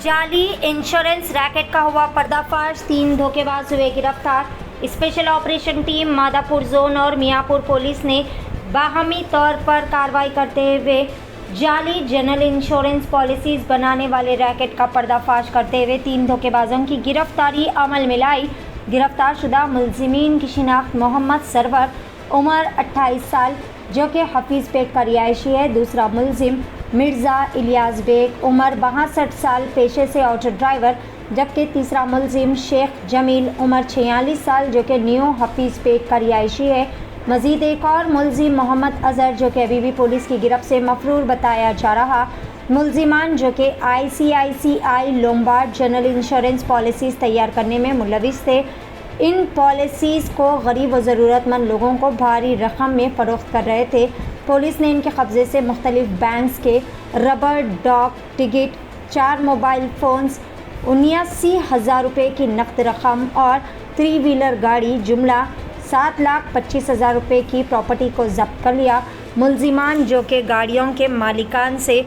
जाली insurance racket का हुआ पर्दाफाश, 3 धोखेबाज हुए गिरफ्तार। Special operation team Madhapur zone और मियाँपुर पुलिस ने बाहमी तौर पर कार्रवाई करते हुए जाली जनरल इंश्योरेंस पॉलिसीज बनाने वाले रैकेट का पर्दाफाश करते हुए 3 धोखेबाजों की गिरफ्तारी अमल में लाई। गिरफ्तार शुदा मुलजिमीन की शिनाख्त मोहम्मद सरवर उम्र 28 साल जो कि हफीज़ पेट का रिहायशी है। दूसरा मुलजिम मिर्ज़ा इलियास बेग उम्र 62 साल पेशे से ऑटो ड्राइवर, जबकि तीसरा मुलजिम शेख जमील उम्र 46 साल जो कि न्यू हफीज़ पेट का रिहायशी है। मज़ीद एक और मुलजिम मोहम्मद अज़हर जो कि अभी भी पुलिस की गिरफ्त से मफरूर बताया जा रहा। मुलजिमान जो कि ICICI Lombard general insurance policies तैयार करने में मुलविस थे, इन पॉलिसीज़ को गरीब व ज़रूरतमंद लोगों को भारी रकम में फ़रोख्त कर रहे थे। पुलिस ने इनके कब्ज़े से मुख्तलिफ बैंक्स के रबर डॉक टिकट, 4 मोबाइल फ़ोन्स, 79,000 रुपये की नकद रकम और 3 व्हीलर गाड़ी जुमला 7,25,000 रुपये की प्रॉपर्टी को ज़ब्त कर लिया। मुलजिमान जो कि गाड़ियों के मालिकान से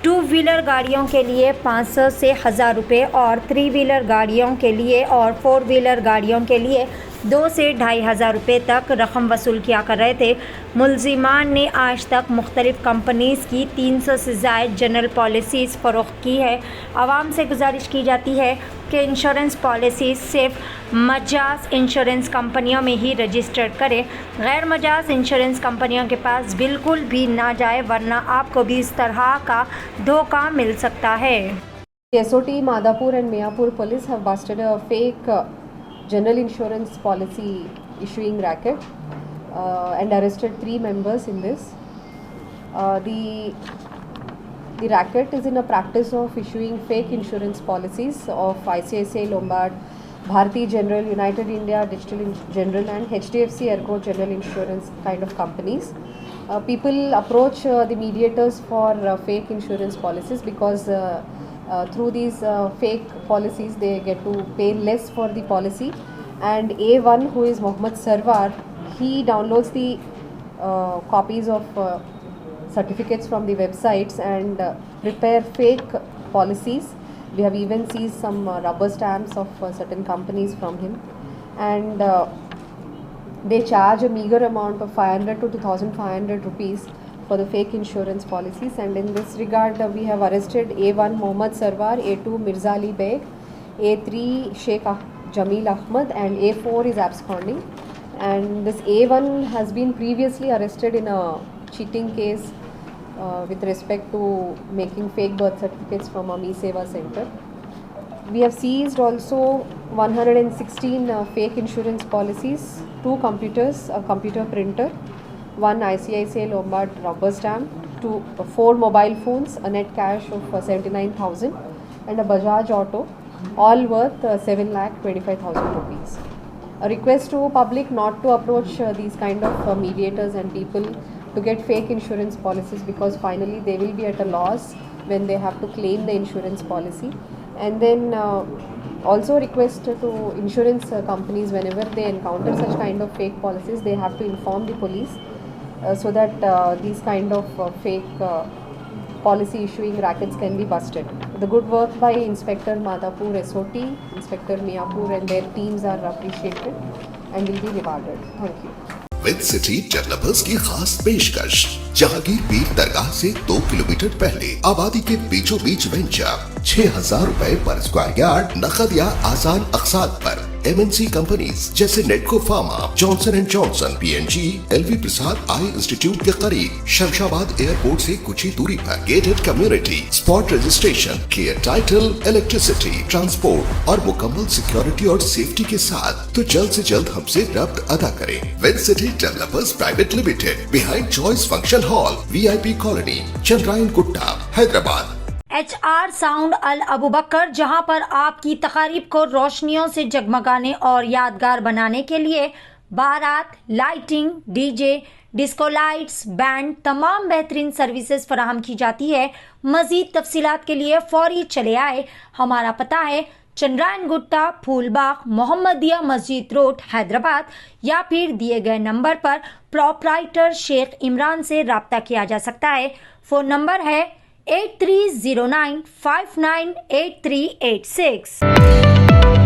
2 व्हीलर गाड़ियों के लिए 500 से 1000 रुपये और 3 व्हीलर गाड़ियों के लिए और 4 व्हीलर गाड़ियों के लिए 2 से 2,500 रुपये तक रकम वसूल किया कर रहे थे। मुलजिमान ने आज तक मुख्तलिफ़ कंपनीज़ की 300 से ज़ायद जनरल पॉलिसीज़ फ़रोख्त की है। आवाम से गुजारिश की जाती है कि इंश्योरेंस पॉलिसीज़ सिर्फ मजाज इंश्योरेंस कंपनियों में ही रजिस्टर्ड करें, गैर मजाज इंश्योरेंस कंपनियों के पास बिल्कुल भी ना जाए, वरना आपको भी इस तरह का धोखा मिल सकता है। SOT Madapur and Miapur police have busted a fake general insurance policy issuing racket and arrested 3 members in this. The racket is in a practice of issuing fake insurance policies of ICICI Lombard, Bharti General, United India Digital General and HDFC Ergo General Insurance kind of companies. People approach the mediators for fake insurance policies because through these fake policies they get to pay less for the policy, and A1, who is Mohammed Sarwar, he downloads the copies of certificates from the websites and prepare fake policies. We have even seized some rubber stamps of certain companies from him, and they charge a meager amount of 500 to 2,500 rupees for the fake insurance policies. And in this regard we have arrested A1 Mohammed Sarwar, A2 Mirza Ali Beg, A3 Sheikh Jamil Ahmad, and A4 is absconding. And this A1 has been previously arrested in a cheating case with respect to making fake birth certificates from a Me Seva center. We have seized also 116 fake insurance policies, 2 computers, a computer printer, 1 ICICI Lombard rubber stamp, 4 mobile phones, a net cash of 79,000 and a Bajaj Auto, all worth 7,25,000 rupees. A request to public not to approach these kind of mediators and people to get fake insurance policies, because finally they will be at a loss when they have to claim the insurance policy. And then also request to insurance companies, whenever they encounter such kind of fake policies, they have to inform the police so that these kind of fake policy issuing rackets can be busted. The good work by Inspector Madapur SOT, Inspector Miapur and their teams are appreciated and will be rewarded. Thank you. With city developers की खास पेशकश, जहांगीर पीर दरगाह से 2 kilometre पहले आबादी के बीचों बीच venture 6,000 रुपए पर स्क्वायर यार्ड, नकद या आसान अक़सात पर MNC कंपनीज जैसे Natco pharma, Johnson and Johnson, PNG, LV Prasad eye institute के करीब, शमशाबाद एयरपोर्ट से कुछ ही दूरी पर, gated community, spot registration, clear title, electricity, transport और मुकम्मल सिक्योरिटी और सेफ्टी के साथ। तो जल्द से जल्द हमसे रब्त अदा करें। With city developers private limited, behind choice function hall, VIP colony, Chandrayangutta, Hyderabad. HR sound Al Abu Bakr, जहां पर आपकी तकारीब को रोशनियों से जगमगाने और यादगार बनाने के लिए बारात, lighting, DJ, disco lights, band, तमाम बेहतरीन सर्विसेज फराहम की जाती है। मजीद तफसीलात के लिए फौरी चले आए। हमारा पता है चंद्रायन गुट्टा, फूलबाग, मोहम्मदिया मस्जिद रोड, हैदराबाद, या फिर दिए गए नंबर पर प्रोपराइटर शेख इमरान से राब्ता किया जा सकता है। फ़ोन नंबर है 8309598386.